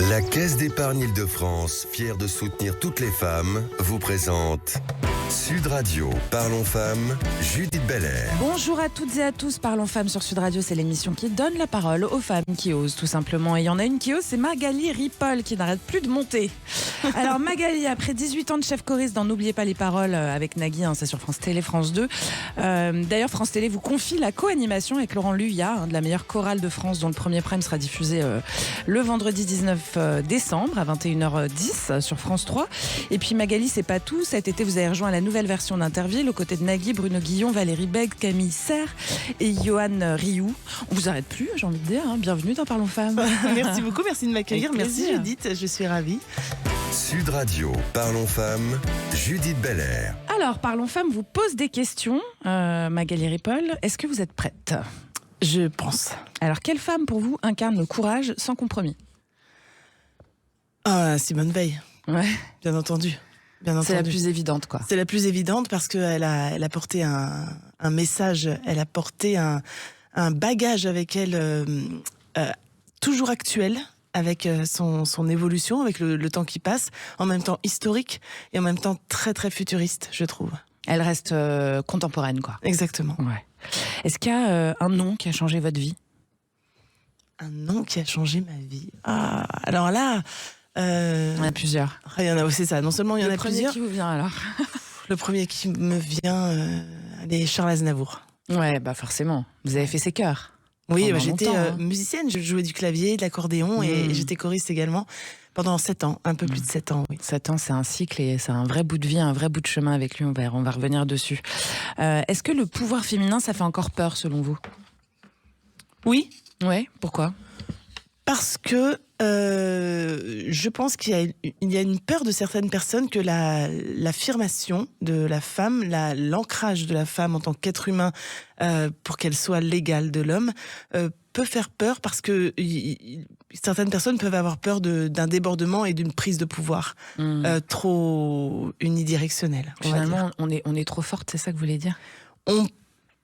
La Caisse d'épargne Île-de-France, fière de soutenir toutes les femmes, vous présente Sud Radio. Parlons femmes, Judith Belair. Bonjour à toutes et à tous. Parlons femmes sur Sud Radio, c'est l'émission qui donne la parole aux femmes qui osent, tout simplement. Et il y en a une qui ose, c'est Magali Ripoll, qui n'arrête plus de monter. Alors Magali, après 18 ans de chef choriste dans N'oubliez pas les paroles avec Nagui, c'est sur France Télé, France 2. D'ailleurs, France Télé vous confie la co-animation avec Laurent Luyat, de la meilleure chorale de France, dont le premier prime sera diffusé le vendredi 19 décembre à 21h10 sur France 3. Et puis Magali, c'est pas tout. Cet été, vous avez rejoint la nouvelle version d'Interville aux côtés de Nagui, Bruno Guillon, Valérie Bègue, Camille Serre et Johan Rioux. On vous arrête plus, j'ai envie de dire. Bienvenue dans Parlons Femmes. Merci beaucoup, merci de m'accueillir. Merci Judith, je suis ravie. Sud Radio, Parlons femmes, Judith Belair. Alors, Parlons Femmes vous pose des questions. Magali Ripoll, est-ce que vous êtes prête ? Je pense. Alors, quelle femme pour vous incarne le courage sans compromis ? Simone Veil. Ouais. Bien entendu. C'est la plus évidente, quoi. C'est la plus évidente parce qu'elle a porté un message, elle a porté un bagage avec elle toujours actuel, avec son évolution, avec le temps qui passe, en même temps historique et en même temps très très futuriste, je trouve. Elle reste contemporaine, quoi. Exactement. Ouais. Est-ce qu'il y a un nom qui a changé votre vie ? Un nom qui a changé ma vie. Alors là... Il y en a plusieurs. Il y en a aussi ça. Non seulement il y en a Le premier plusieurs. qui vous vient alors ? Le premier qui me vient, c'est Charles Aznavour. Ouais, bah forcément. Vous avez fait ses chœurs. Oui, j'étais musicienne. Je jouais du clavier, de l'accordéon et j'étais choriste également pendant 7 ans, un peu plus de 7 ans. Oui. 7 ans, c'est un cycle et c'est un vrai bout de vie, un vrai bout de chemin avec lui. On va revenir dessus. Est-ce que le pouvoir féminin, ça fait encore peur selon vous ? Oui. Ouais. Pourquoi ? Parce que je pense qu'il y a une peur de certaines personnes que l'affirmation de la femme, l'ancrage de la femme en tant qu'être humain pour qu'elle soit l'égale de l'homme peut faire peur parce que certaines personnes peuvent avoir peur d'un débordement et d'une prise de pouvoir trop unidirectionnelle. Finalement, on est trop forte, c'est ça que vous voulez dire ? On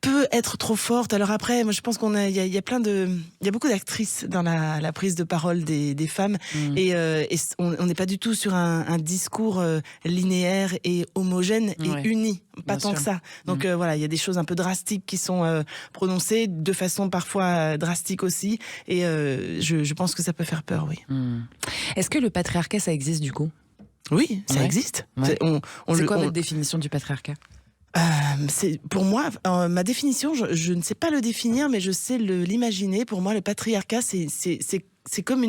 peut être trop forte. Alors après, moi je pense il y a beaucoup d'actrices dans la prise de parole des femmes et on n'est pas du tout sur un discours linéaire et homogène et uni, pas tant que ça. Donc voilà, il y a des choses un peu drastiques qui sont prononcées de façon parfois drastique aussi et je pense que ça peut faire peur, oui. Est-ce que le patriarcat ça existe du coup ? Oui, ça existe. Ouais. C'est quoi votre définition du patriarcat ? Pour moi, ma définition, je ne sais pas le définir, mais je sais l'imaginer. Pour moi, le patriarcat, c'est comme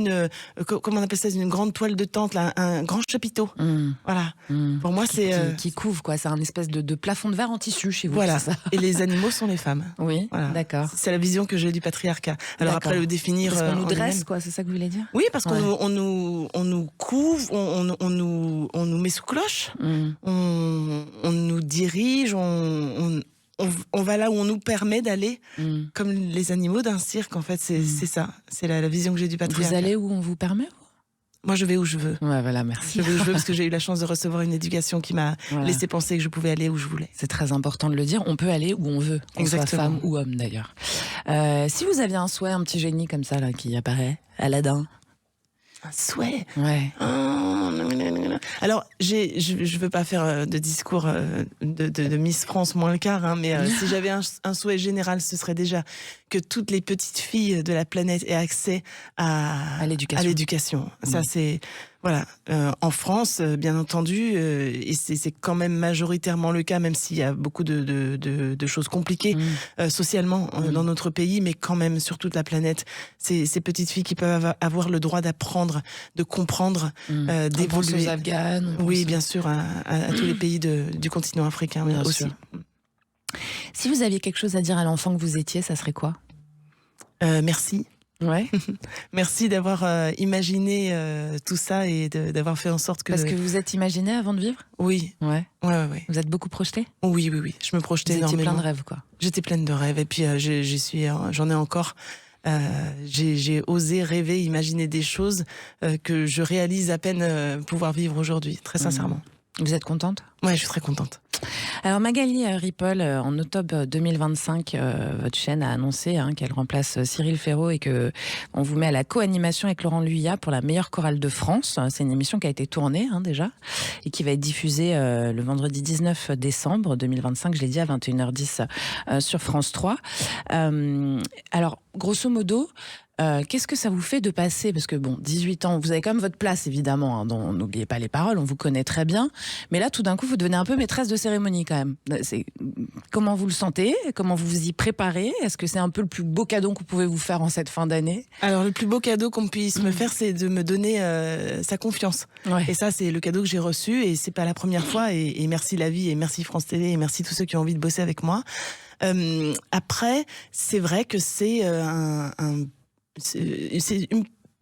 comment on appelle ça, une grande toile de tente, là, un grand chapiteau. Voilà. Pour moi, c'est qui couvre quoi. C'est un espèce de plafond de verre en tissu chez vous. Voilà. C'est ça. Et les animaux sont les femmes. Oui. Voilà. D'accord. C'est la vision que j'ai du patriarcat. Alors après le définir. Parce qu'on nous dresse, quoi. C'est ça que vous voulez dire ? Oui, parce qu'on nous couvre, on nous met sous cloche, on nous dirige, on va là où on nous permet d'aller, comme les animaux d'un cirque, en fait, c'est ça. C'est la vision que j'ai du patriarcat. Vous allez où on vous permet ? Moi, je vais où je veux. Ouais, voilà, merci. Je vais où je veux parce que j'ai eu la chance de recevoir une éducation qui m'a laissé penser que je pouvais aller où je voulais. C'est très important de le dire. On peut aller où on veut, qu'on soit femme ou homme d'ailleurs. Si vous aviez un souhait, un petit génie comme ça là qui apparaît, Aladdin. Un souhait. Ouais. Alors, je veux pas faire de discours de Miss France moins le quart, mais si j'avais un souhait général, ce serait déjà que toutes les petites filles de la planète aient accès à l'éducation. Ça, c'est... Voilà, en France, bien entendu, et c'est quand même majoritairement le cas, même s'il y a beaucoup de choses compliquées socialement dans notre pays, mais quand même sur toute la planète, ces petites filles qui peuvent avoir le droit d'apprendre, de comprendre, d'évoluer. On pense aux Afghanes. Oui, bien sûr, à tous les pays du continent africain, mais aussi. Sûr. Si vous aviez quelque chose à dire à l'enfant que vous étiez, ça serait quoi ? Merci. Ouais. Merci d'avoir imaginé tout ça et d'avoir fait en sorte que... Parce que vous êtes imaginé avant de vivre ? Oui. Ouais. Ouais. Vous êtes beaucoup projeté ? Oui. Je me projetais énormément. Vous étiez plein de rêves, quoi. J'étais pleine de rêves et puis j'en ai encore. J'ai osé rêver, imaginer des choses que je réalise à peine pouvoir vivre aujourd'hui, très sincèrement. Vous êtes contente ? Ouais, je suis très contente. Alors Magali Ripoll, en octobre 2025, votre chaîne a annoncé qu'elle remplace Cyril Ferraud et que on vous met à la co-animation avec Laurent Luyat pour la meilleure chorale de France. C'est une émission qui a été tournée déjà et qui va être diffusée le vendredi 19 décembre 2025, je l'ai dit, à 21h10 sur France 3. Alors, grosso modo, qu'est-ce que ça vous fait de passer, parce que 18 ans, vous avez quand même votre place évidemment, N'oubliez pas les paroles, on vous connaît très bien, mais là tout d'un coup vous devenez un peu maîtresse de cérémonie quand même. Comment vous le sentez ? Comment vous vous y préparez ? Est-ce que c'est un peu le plus beau cadeau qu'on pouvait vous faire en cette fin d'année ? Alors le plus beau cadeau qu'on puisse me faire, c'est de me donner sa confiance. Ouais. Et ça, c'est le cadeau que j'ai reçu, et c'est pas la première fois, et merci la vie, et merci France Télé, et merci tous ceux qui ont envie de bosser avec moi. Après, c'est vrai que c'est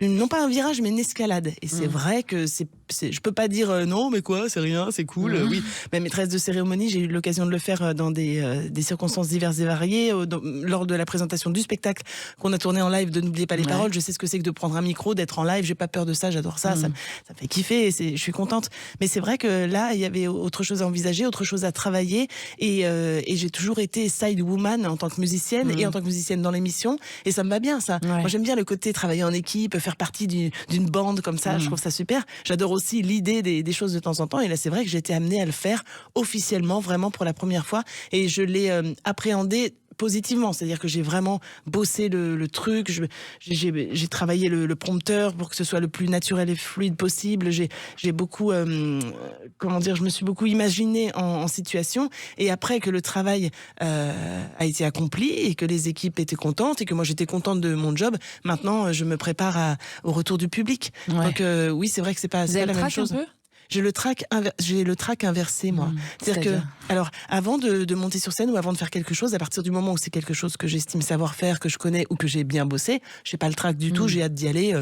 non pas un virage, mais une escalade. Et c'est vrai que je peux pas dire non, mais quoi, c'est rien, c'est cool. Oui, mais maîtresse de cérémonie, j'ai eu l'occasion de le faire dans des circonstances diverses et variées. Lors de la présentation du spectacle qu'on a tourné en live de N'oubliez pas les paroles, je sais ce que c'est que de prendre un micro, d'être en live. J'ai pas peur de ça, j'adore ça. Ça me fait kiffer. Je suis contente. Mais c'est vrai que là, il y avait autre chose à envisager, autre chose à travailler. Et j'ai toujours été side woman en tant que musicienne et en tant que musicienne dans l'émission. Et ça me va bien, ça. Ouais. Moi, j'aime bien le côté travailler en équipe, faire partie d'une bande comme ça. Je trouve ça super. J'adore aussi l'idée des choses de temps en temps. Et là, c'est vrai que j'ai été amenée à le faire officiellement, vraiment pour la première fois. Et je l'ai appréhendé positivement, c'est-à-dire que j'ai vraiment bossé le truc, j'ai travaillé le prompteur pour que ce soit le plus naturel et fluide possible, j'ai beaucoup je me suis beaucoup imaginée en situation, et après que le travail a été accompli et que les équipes étaient contentes et que moi j'étais contente de mon job, maintenant je me prépare au retour du public. Donc oui, c'est vrai que c'est pas la même chose. Un peu J'ai le trac inversé, moi. C'est-à-dire que, alors, avant de monter sur scène ou avant de faire quelque chose, à partir du moment où c'est quelque chose que j'estime savoir faire, que je connais ou que j'ai bien bossé, j'ai pas le trac du tout, j'ai hâte d'y aller.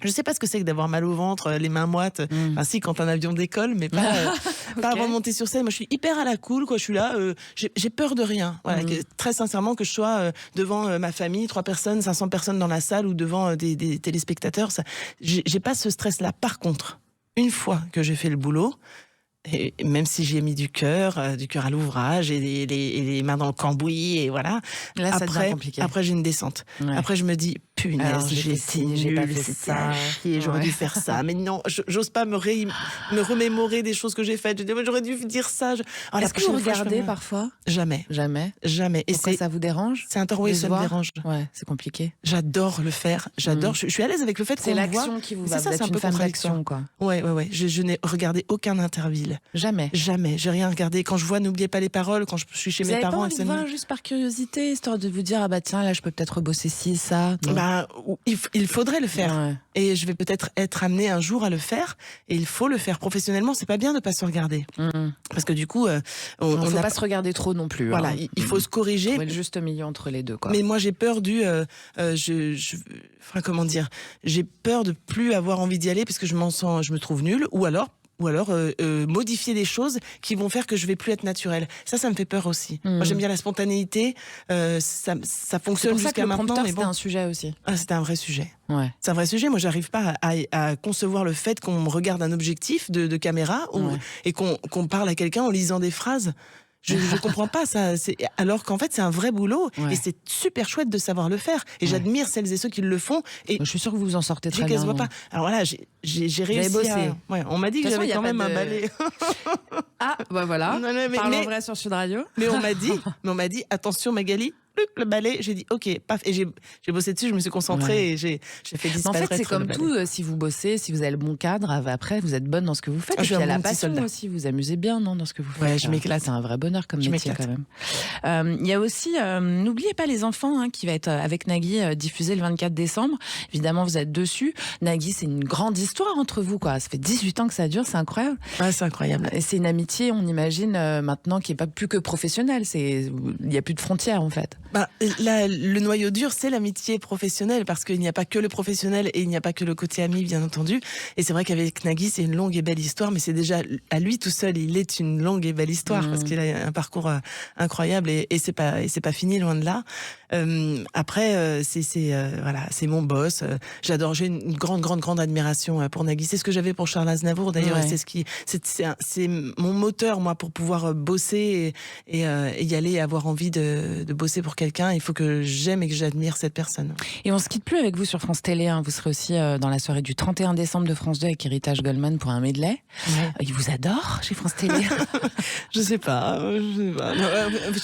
Je sais pas ce que c'est que d'avoir mal au ventre, les mains moites. Enfin, si, quand un avion décolle, mais pas avant de monter sur scène. Moi, je suis hyper à la cool, quoi. Je suis là, j'ai peur de rien. Voilà, très sincèrement, que je sois devant ma famille, 3 personnes, 500 personnes dans la salle ou devant des téléspectateurs, j'ai pas ce stress-là. Par contre, une fois que j'ai fait le boulot, et même si j'ai mis du cœur à l'ouvrage et les mains dans le cambouis, et voilà. Là, ça devient compliqué. Après, j'ai une descente. Ouais. Après, je me dis, punaise, j'ai pas fait ça. Et j'aurais dû faire ça. Mais non, j'ose pas me remémorer des choses que j'ai faites. Je dis, j'aurais dû dire ça. Est-ce que vous regardez parfois ? Jamais. Et pourquoi ça vous dérange ? C'est oui, ça me dérange. Ouais, c'est compliqué. J'adore le faire. J'adore. Je suis à l'aise avec le fait qu'on c'est l'action qui vous va. C'est un peu femme d'action, quoi. Ouais. Je n'ai regardé aucun Interville. Jamais. J'ai rien regardé. Quand je vois N'oubliez pas les paroles, quand je suis chez mes parents. Vous n'avez pas envie de voir juste par curiosité, histoire de vous dire, tiens, là, je peux peut-être bosser ci, ça. Il faudrait le faire. Ouais. Et je vais peut-être être amenée un jour à le faire. Et il faut le faire professionnellement. C'est pas bien de pas se regarder. Parce que du coup, on ne faut pas se regarder trop non plus. Voilà, il faut se corriger. Trouver le juste milieu entre les deux, quoi. Mais moi, j'ai peur comment dire, j'ai peur de plus avoir envie d'y aller parce que je me trouve nulle, ou alors modifier des choses qui vont faire que je vais plus être naturelle. Ça me fait peur aussi. Moi, j'aime bien la spontanéité. Ça fonctionne jusqu'à maintenant. Mais c'était un sujet aussi. C'était un vrai sujet. Ouais. C'est un vrai sujet. Moi, j'arrive pas à concevoir le fait qu'on me regarde un objectif de caméra et qu'on parle à quelqu'un en lisant des phrases. Je comprends pas ça. Alors qu'en fait, c'est un vrai boulot et c'est super chouette de savoir le faire. Et j'admire celles et ceux qui le font. Et je suis sûre que vous vous en sortez très bien. Pas. Alors voilà, j'ai réussi à... on m'a dit que j'avais quand même un balai. Voilà. Parlons vrai sur Sud Radio. Mais on m'a dit, attention Magali, le balai, j'ai dit ok, paf, et j'ai bossé dessus, je me suis concentrée et j'ai fait disparaître. En fait, c'est comme tout, si vous bossez, si vous avez le bon cadre, après vous êtes bonne dans ce que vous faites. Et puis il y a la passion aussi, vous amusez bien dans ce que vous faites. Ouais, je m'éclate. C'est un vrai bonheur comme métier quand même. Il y a aussi, n'oubliez pas les enfants, qui va être avec Nagui diffusé le 24 décembre. Évidemment, vous êtes dessus. Nagui, c'est une grande histoire entre vous, quoi. Ça fait 18 ans que ça dure, c'est incroyable. Ouais, c'est incroyable. Et c'est une amitié, on imagine maintenant, qui est pas plus que professionnelle. Il y a plus de frontières en fait. Le noyau dur, c'est l'amitié professionnelle, parce qu'il n'y a pas que le professionnel et il n'y a pas que le côté ami, bien entendu. Et c'est vrai qu'avec Nagui, c'est une longue et belle histoire, mais c'est déjà, à lui tout seul, il est une longue et belle histoire, parce qu'il a un parcours incroyable et c'est pas fini, loin de là. Après, c'est mon boss. J'adore. J'ai une grande admiration pour Nagui. C'est ce que j'avais pour Charles Aznavour d'ailleurs. Ouais. C'est mon moteur moi pour pouvoir bosser et y aller, et avoir envie de bosser pour quelqu'un. Il faut que j'aime et que j'admire cette personne. Et on se quitte plus avec vous sur France Télé. Hein. Vous serez aussi dans la soirée du 31 décembre de France 2 avec Héritage Goldman pour un medley. Ouais. Il vous adore chez France Télé. Je sais pas.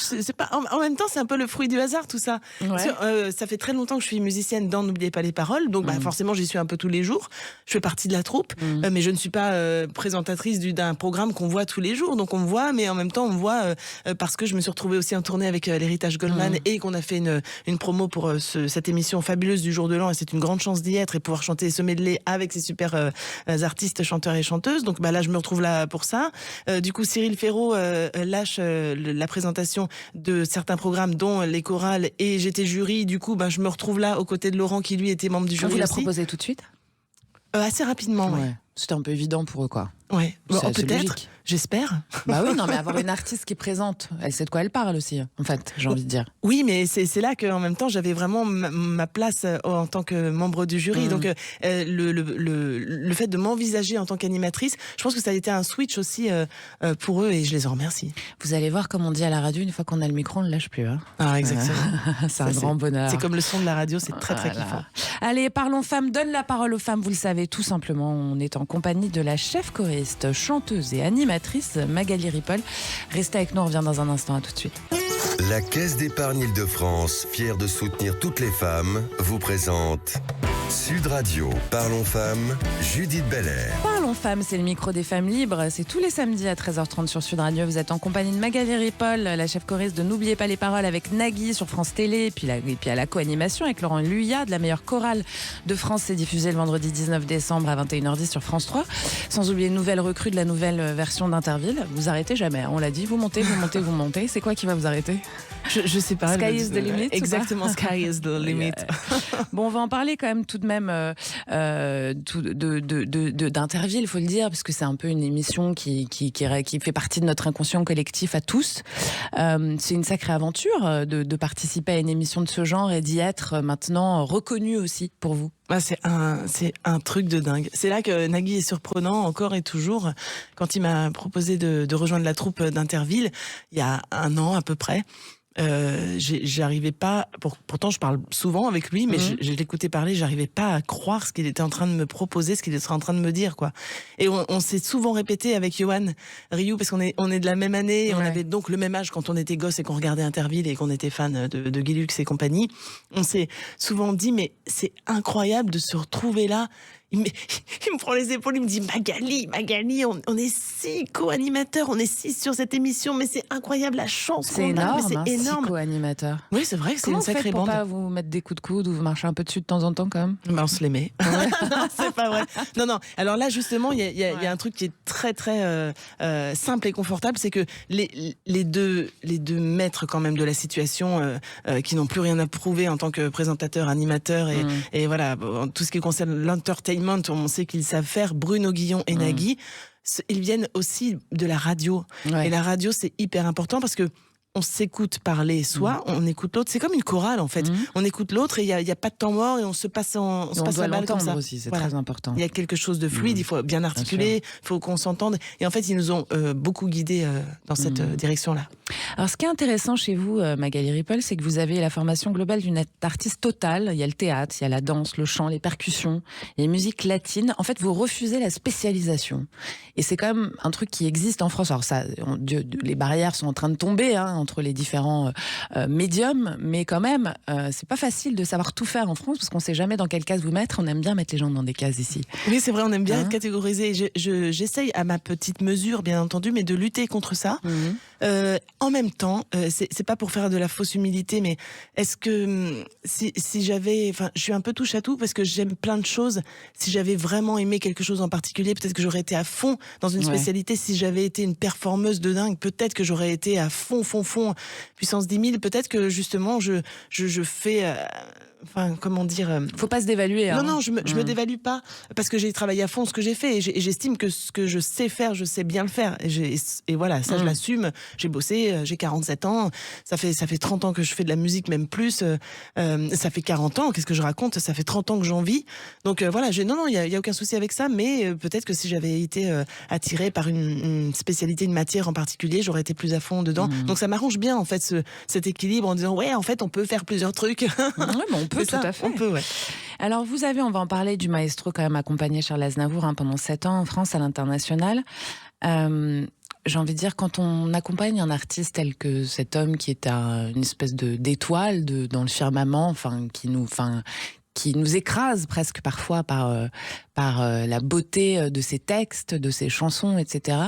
C'est pas. En même temps, c'est un peu le fruit du hasard tout ça. Ouais. Parce que, ça fait très longtemps que je suis musicienne dans N'oubliez pas les paroles, donc forcément j'y suis un peu tous les jours. Je fais partie de la troupe, mais je ne suis pas présentatrice d'un programme qu'on voit tous les jours. Donc on me voit, mais en même temps on me voit parce que je me suis retrouvée aussi en tournée avec l'Héritage Goldman et qu'on a fait une promo pour cette émission fabuleuse du jour de l'an, et c'est une grande chance d'y être et pouvoir chanter ce medley avec ces super artistes, chanteurs et chanteuses. Donc là je me retrouve là pour ça. Du coup Cyril Ferraud lâche la présentation de certains programmes dont les chorales, et j'étais jury. Du coup je me retrouve là aux côtés de Laurent qui lui était membre du jury. Vous la aussi. proposez tout de suite? Assez rapidement, ouais. C'était un peu évident pour eux, quoi. Ouais. C'est assez Peut-être, logique. j'espère. Bah oui, non, mais avoir une artiste qui présente, elle sait de quoi elle parle aussi, en fait, j'ai envie de dire. Oui, mais c'est là qu'en même temps, j'avais vraiment ma place en tant que membre du jury. Donc, le fait de m'envisager en tant qu'animatrice, je pense que ça a été un switch aussi pour eux, et je les en remercie. Vous allez voir, comme on dit à la radio, une fois qu'on a le micro, on ne le lâche plus. Hein. Ah, exactement. C'est un grand bonheur. C'est comme le son de la radio, c'est très kiffant. Allez, parlons femmes, donne la parole aux femmes, vous le savez, tout simplement. On est en compagnie de la chef choriste, chanteuse et animatrice Magali Ripoll. Restez avec nous, on revient dans un instant, à tout de suite. La Caisse d'épargne Île-de-France, fière de soutenir toutes les femmes, vous présente Sud Radio. Parlons femmes, Judith Belair. Parlons femmes, c'est le micro des femmes libres. C'est tous les samedis à 13h30 sur Sud Radio. Vous êtes en compagnie de Magali Ripoll, la chef choriste de N'oubliez pas les paroles avec Nagui sur France Télé. Et puis à la co-animation avec Laurent Luyat de la meilleure chorale de France. C'est diffusé le vendredi 19 décembre à 21h10 sur France 3. Sans oublier une nouvelle recrue de la nouvelle version d'Interville. Vous arrêtez jamais, on l'a dit. Vous montez. C'est quoi qui va vous arrêter? Je sais pas. Sky is the limit. Exactement, sky is the limit. Bon, on va en parler quand même tout de même d'Interville, il faut le dire, parce que c'est un peu une émission qui fait partie de notre inconscient collectif à tous. C'est une sacrée aventure de participer à une émission de ce genre et d'y être maintenant reconnu aussi pour vous. C'est un truc de dingue. C'est là que Nagui est surprenant encore et toujours. Quand il m'a proposé de rejoindre la troupe d'Interville, il y a 1 an à peu près, j'arrivais pas, pourtant je parle souvent avec lui, mais je l'écoutais parler, j'arrivais pas à croire ce qu'il était en train de me proposer, ce qu'il était en train de me dire, quoi. Et on s'est souvent répété avec Johan Rioux, parce qu'on est de la même année, et on avait donc le même âge quand on était gosse et qu'on regardait Interville et qu'on était fan de Guy Lux et compagnie. On s'est souvent dit, mais c'est incroyable de se retrouver là. Il me prend les épaules, il me dit Magali, on est 6 co-animateurs, on est 6 sur cette émission, mais c'est incroyable la chance qu'on a. C'est énorme, 6 co-animateurs. Oui, c'est vrai que c'est une sacrée bande. Comment vous faites pour pas vous mettre des coups de coude ou vous marchez un peu dessus de temps en temps quand même? On se les met. Non, c'est pas vrai. Non. Alors là, justement, il y a un truc qui est très simple et confortable, c'est que les deux maîtres quand même de la situation, qui n'ont plus rien à prouver en tant que présentateur, animateur et voilà, tout ce qui concerne l'entertainment, on sait qu'ils savent faire. Bruno Guillon et Nagui, ils viennent aussi de la radio. Ouais. Et la radio, c'est hyper important parce que on s'écoute parler, soit on écoute l'autre. C'est comme une chorale en fait. On écoute l'autre et il y a pas de temps mort et on se passe la balle comme ça. Aussi, c'est très important. Il y a quelque chose de fluide, il faut bien articuler, il faut qu'on s'entende. Et en fait, ils nous ont beaucoup guidés dans cette direction-là. Alors, ce qui est intéressant chez vous, Magali Ripoll, c'est que vous avez la formation globale d'une artiste totale. Il y a le théâtre, il y a la danse, le chant, les percussions, les musiques latines. En fait, vous refusez la spécialisation. Et c'est quand même un truc qui existe en France. Alors ça, les barrières sont en train de tomber entre les différents médiums, mais quand même, c'est pas facile de savoir tout faire en France parce qu'on sait jamais dans quelle case vous mettre. On aime bien mettre les gens dans des cases ici. Oui, c'est vrai, on aime bien être catégorisé. J'essaye à ma petite mesure, bien entendu, mais de lutter contre ça. En même temps, c'est pas pour faire de la fausse humilité, mais est-ce que si j'avais, enfin, je suis un peu touche à tout parce que j'aime plein de choses. Si j'avais vraiment aimé quelque chose en particulier, peut-être que j'aurais été à fond dans une spécialité. Si j'avais été une performeuse de dingue, peut-être que j'aurais été à fond, puissance 10 000. Peut-être que justement, je fais enfin, comment dire. Faut pas se dévaluer. Hein. Non, je me dévalue pas parce que j'ai travaillé à fond ce que j'ai fait et j'estime que ce que je sais faire, je sais bien le faire. Et voilà, ça je l'assume. J'ai bossé, j'ai 47 ans. Ça fait 30 ans que je fais de la musique, même plus. Ça fait 40 ans. Qu'est-ce que je raconte ? Ça fait 30 ans que j'en vis. Donc voilà, non, il y a aucun souci avec ça. Mais peut-être que si j'avais été attirée par une spécialité, une matière en particulier, j'aurais été plus à fond dedans. Donc ça m'arrange bien en fait cet équilibre en disant ouais, en fait, on peut faire plusieurs trucs. Ouais, mais on peut tout à fait. On peut, ouais. Alors on va en parler du maestro quand même accompagné Charles Aznavour pendant 7 ans en France à l'international. J'ai envie de dire, quand on accompagne un artiste tel que cet homme qui est une espèce d'étoile dans le firmament, enfin qui nous écrase presque parfois par la beauté de ses textes, de ses chansons, etc.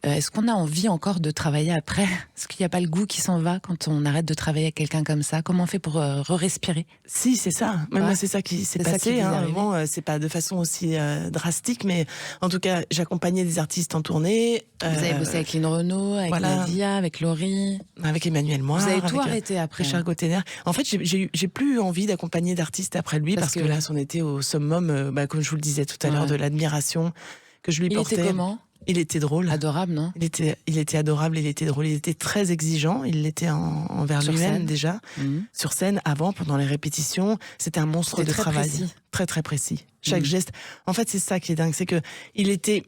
Est-ce qu'on a envie encore de travailler après ? Est-ce qu'il n'y a pas le goût qui s'en va quand on arrête de travailler avec quelqu'un comme ça ? Comment on fait pour re-respirer ? Si, c'est ça. Même moi, c'est ça qui s'est passé. Bon, c'est pas de façon aussi drastique, mais en tout cas, j'accompagnais des artistes en tournée. Vous avez bossé avec Lynn Renaud, avec Nadia, avec Laurie, avec Emmanuel Moir. Vous avez tout arrêté après. Richard Gottener. En fait, j'ai plus envie d'accompagner d'artistes après lui parce que là, on était au summum, comme je vous le disais tout à l'heure, de l'admiration que je lui portais. Il était comment ? Il était drôle. Adorable, non ? Il était adorable, il était drôle, il était très exigeant, il l'était envers lui-même déjà. Sur scène, avant, pendant les répétitions, c'était un monstre de travail. Précis. Très, très précis. Chaque geste. En fait, c'est ça qui est dingue, c'est que il était...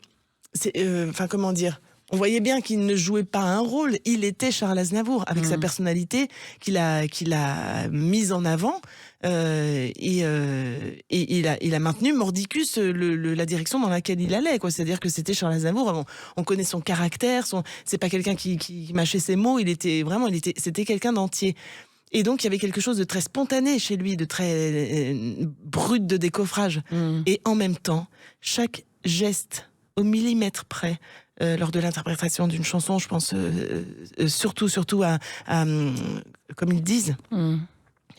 comment dire ? On voyait bien qu'il ne jouait pas un rôle. Il était Charles Aznavour, avec sa personnalité qu'il a mise en avant. Et il a maintenu mordicus la direction dans laquelle il allait, quoi. C'est-à-dire que c'était Charles Aznavour. On connaît son caractère. C'est pas quelqu'un qui mâchait ses mots. C'était quelqu'un d'entier. Et donc, il y avait quelque chose de très spontané chez lui, de très brut de décoffrage. Et en même temps, chaque geste au millimètre près, lors de l'interprétation d'une chanson, je pense surtout à comme ils disent,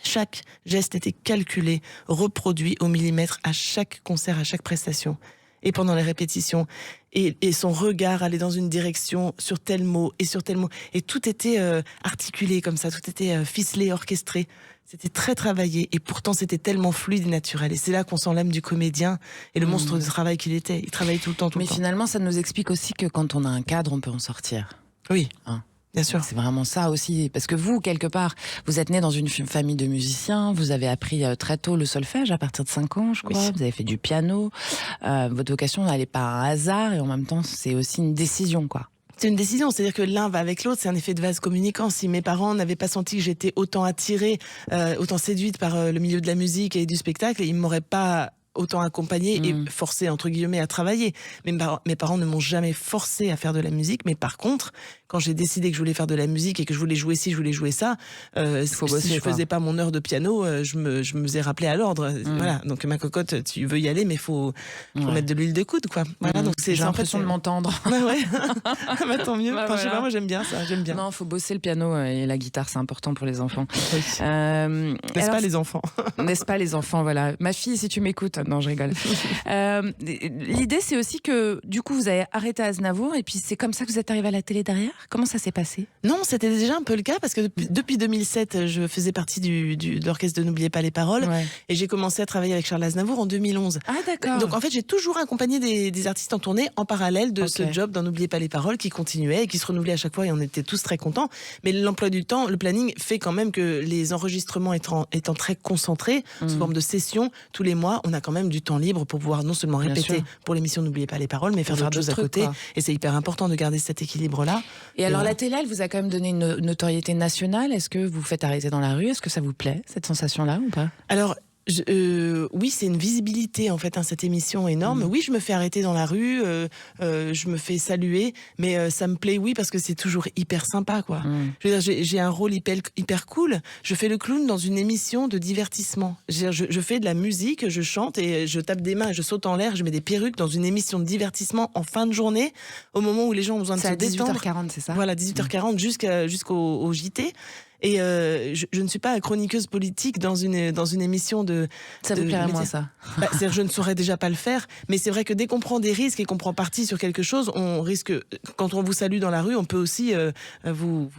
chaque geste était calculé, reproduit au millimètre à chaque concert, à chaque prestation. Et pendant les répétitions, et son regard allait dans une direction sur tel mot et sur tel mot. Et tout était articulé comme ça, tout était ficelé, orchestré. C'était très travaillé et pourtant c'était tellement fluide et naturel. Et c'est là qu'on sent l'âme du comédien et le monstre de travail qu'il était. Il travaillait tout le temps, Mais finalement, ça nous explique aussi que quand on a un cadre, on peut en sortir. Oui. Bien sûr. C'est vraiment ça aussi. Parce que vous, quelque part, vous êtes né dans une famille de musiciens, vous avez appris très tôt le solfège, à partir de 5 ans, je crois. Oui. Vous avez fait du piano. Votre vocation n'allait pas à un hasard et en même temps, c'est aussi une décision, quoi. C'est une décision, c'est-à-dire que l'un va avec l'autre, c'est un effet de vase communicant. Si mes parents n'avaient pas senti que j'étais autant attirée, autant séduite par le milieu de la musique et du spectacle, ils ne m'auraient pas autant accompagnée et forcée, entre guillemets, à travailler. Mais mes parents ne m'ont jamais forcée à faire de la musique, mais par contre, quand j'ai décidé que je voulais faire de la musique et que je voulais jouer ci, je voulais jouer ça, si je faisais pas mon heure de piano, je me faisais rappeler à l'ordre. Voilà. Donc ma cocotte, tu veux y aller, mais faut mettre de l'huile de coude, quoi. Voilà. Donc j'ai l'impression de m'entendre. Ouais. Bah, tant mieux. Enfin, je sais pas, moi j'aime bien ça. J'aime bien. Non, faut bosser le piano et la guitare, c'est important pour les enfants. Oui. N'est-ce pas les enfants ? N'est-ce pas les enfants, voilà. Ma fille, si tu m'écoutes. Non, je rigole. L'idée, c'est aussi que du coup, vous avez arrêté Aznavour et puis c'est comme ça que vous êtes arrivé à la télé derrière ? Comment ça s'est passé ? Non, c'était déjà un peu le cas parce que depuis 2007, je faisais partie de l'orchestre de N'oubliez pas les paroles et j'ai commencé à travailler avec Charles Aznavour en 2011. Ah d'accord. Donc en fait, j'ai toujours accompagné des artistes en tournée en parallèle de ce job dans N'oubliez pas les paroles qui continuait et qui se renouvelait à chaque fois et on était tous très contents. Mais l'emploi du temps, le planning fait quand même que les enregistrements étant très concentrés, sous forme de sessions, tous les mois, on a quand même du temps libre pour pouvoir non seulement répéter pour l'émission N'oubliez pas les paroles, mais faire d'autres choses à côté. Et c'est hyper important de garder cet équilibre-là. Et alors la télé, elle vous a quand même donné une notoriété nationale. Est-ce que vous faites arrêter dans la rue ? Est-ce que ça vous plaît, cette sensation-là, ou pas ? Alors, oui, c'est une visibilité en fait, cette émission énorme. Oui, je me fais arrêter dans la rue, je me fais saluer, mais ça me plaît, oui, parce que c'est toujours hyper sympa, quoi. Je veux dire, j'ai un rôle hyper cool. Je fais le clown dans une émission de divertissement. Je fais de la musique, je chante et je tape des mains, je saute en l'air, je mets des perruques dans une émission de divertissement en fin de journée, au moment où les gens ont besoin de se détendre. C'est à 18h40, c'est ça ? Voilà, 18h40 jusqu'au JT. Et je ne suis pas chroniqueuse politique dans une émission de... Ça vous plairait moins, ça? C'est-à-dire, je ne saurais déjà pas le faire, mais c'est vrai que dès qu'on prend des risques et qu'on prend parti sur quelque chose, on risque, quand on vous salue dans la rue, on peut aussi vous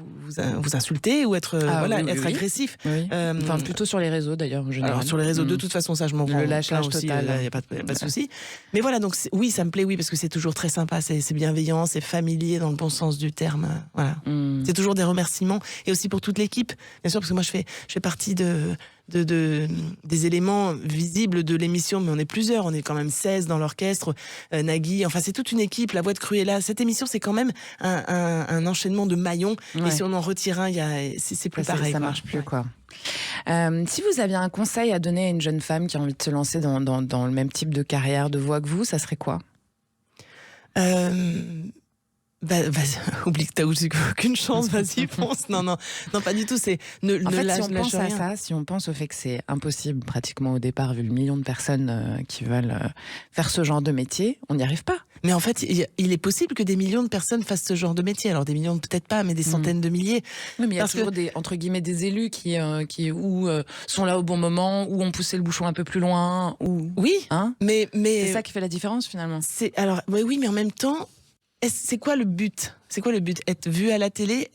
insulter ou être, être agressif. Oui. Enfin, plutôt sur les réseaux, d'ailleurs, en général. Alors, sur les réseaux, de toute façon, ça, je m'en prends. Le lâchage total. Il n'y a pas de souci. Mais voilà, donc oui, ça me plaît, oui, parce que c'est toujours très sympa, c'est bienveillant, c'est familier dans le bon sens du terme. Voilà. C'est toujours des remerciements. Et aussi pour toute l'équipe, bien sûr, parce que moi, je fais partie des éléments visibles de l'émission, mais on est plusieurs, on est quand même 16 dans l'orchestre, Nagui, enfin c'est toute une équipe, La Voix de Cruella. Cette émission, c'est quand même un enchaînement de maillons, et si on en retire un, c'est plus pareil. Ça marche plus, quoi. Si vous aviez un conseil à donner à une jeune femme qui a envie de se lancer dans le même type de carrière, de voix que vous, ça serait quoi? Vas-y, oublie que t'as aucune chance, vas-y, fonce. Non, pas du tout. C'est si on pense à ça, si on pense au fait que c'est impossible pratiquement au départ, vu le million de personnes qui veulent faire ce genre de métier, on n'y arrive pas. Mais en fait, il est possible que des millions de personnes fassent ce genre de métier. Alors des millions, peut-être pas, mais des centaines de milliers. Oui, mais il y a toujours entre guillemets des élus qui sont là au bon moment, ou ont poussé le bouchon un peu plus loin, ou oui, mais c'est ça qui fait la différence finalement. Oui, mais en même temps. C'est quoi le but ? Être vu à la télé,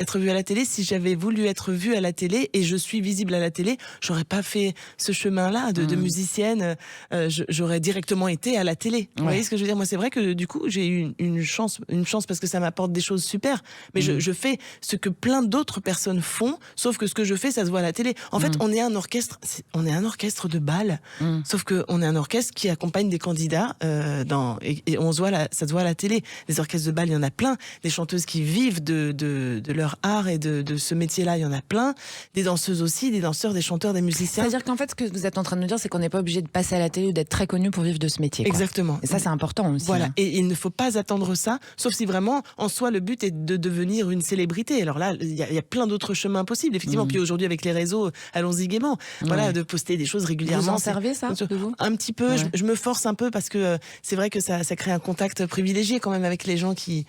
si j'avais voulu être vue à la télé et je suis visible à la télé, j'aurais pas fait ce chemin-là de musicienne, j'aurais directement été à la télé. Vous voyez ce que je veux dire ? Moi, c'est vrai que du coup, j'ai eu une chance parce que ça m'apporte des choses super, mais je fais ce que plein d'autres personnes font, sauf que ce que je fais, ça se voit à la télé. En fait, on est un orchestre de bal, sauf que on est un orchestre qui accompagne des candidats et on se voit ça se voit à la télé. Des orchestres de bal, il y en a plein, des chanteuses qui vivent de leur art et de ce métier-là, il y en a plein. Des danseuses aussi, des danseurs, des chanteurs, des musiciens. C'est-à-dire qu'en fait, ce que vous êtes en train de nous dire, c'est qu'on n'est pas obligé de passer à la télé ou d'être très connu pour vivre de ce métier. Exactement. Et ça, c'est important aussi. Voilà. Et il ne faut pas attendre ça, sauf si vraiment, en soi, le but est de devenir une célébrité. Alors là, il y a plein d'autres chemins possibles, effectivement. Puis aujourd'hui, avec les réseaux, allons-y gaiement. Voilà, de poster des choses régulièrement. Vous en servez, ça, de vous ? Un petit peu. Je me force un peu parce que c'est vrai que ça crée un contact privilégié quand même avec les gens qui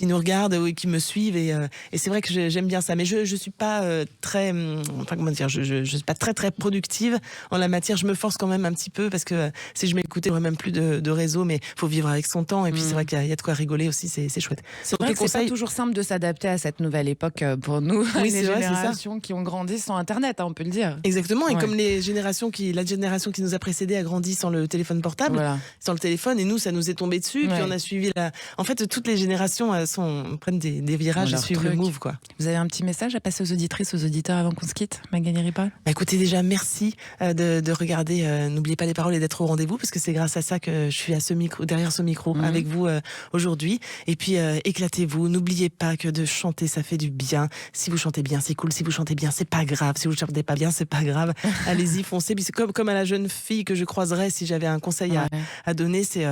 nous regardent ou qui me suivent et c'est vrai que j'aime bien ça, mais je suis pas je suis pas très productive en la matière. Je me force quand même un petit peu parce que si je m'écoutais, j'aurais même plus de réseau, mais faut vivre avec son temps et puis c'est vrai qu'il y a de quoi rigoler aussi, c'est chouette. C'est vrai que c'est pas toujours simple de s'adapter à cette nouvelle époque pour nous, les générations qui ont grandi sans Internet, on peut le dire. Exactement, et comme la génération qui nous a précédés a grandi sans le téléphone portable, sans le téléphone, et nous ça nous est tombé dessus, puis on a suivi en fait toutes les générations prennent des virages et suivent le move, quoi. Vous avez un petit message à passer aux auditrices, aux auditeurs avant qu'on se quitte, Magali Ripoll ? Écoutez, déjà merci de regarder, n'oubliez pas les paroles et d'être au rendez-vous, parce que c'est grâce à ça que je suis derrière ce micro avec vous aujourd'hui. Et puis éclatez-vous, n'oubliez pas que de chanter ça fait du bien. Si vous chantez bien, c'est cool. Si vous chantez bien, c'est pas grave. Si vous chantez pas bien, c'est pas grave. Allez-y, foncez. Puis c'est comme à la jeune fille que je croiserais si j'avais un conseil à donner, c'est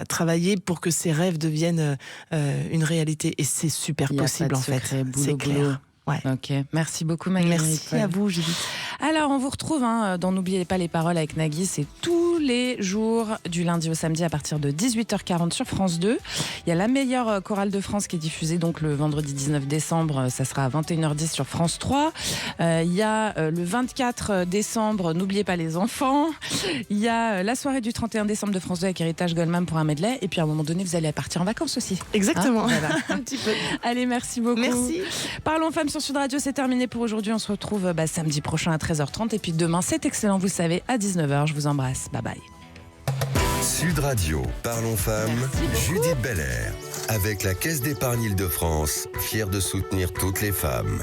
travailler pour que ses rêves deviennent une réalité, et c'est super possible en fait. C'est clair. Ouais. Ok, merci beaucoup Magali. Merci à vous Judith. Alors on vous retrouve dans N'oubliez pas les paroles avec Nagui, c'est tous les jours du lundi au samedi à partir de 18h40 sur France 2. Il y a la meilleure chorale de France qui est diffusée donc le vendredi 19 décembre, ça sera à 21h10 sur France 3. Il y a le 24 décembre, N'oubliez pas les enfants. Il y a la soirée du 31 décembre de France 2 avec Héritage Goldman pour un medley, et puis à un moment donné vous allez partir en vacances aussi. Exactement. Voilà. Un petit peu. Allez, merci beaucoup. Merci. Parlons femmes sur Sud Radio, c'est terminé pour aujourd'hui. On se retrouve samedi prochain à 13h30 et puis demain, c'est excellent, vous le savez, à 19h. Je vous embrasse. Bye bye. Sud Radio, Parlons femmes, Judith Belair. Avec la Caisse d'épargne Île-de-France, fière de soutenir toutes les femmes.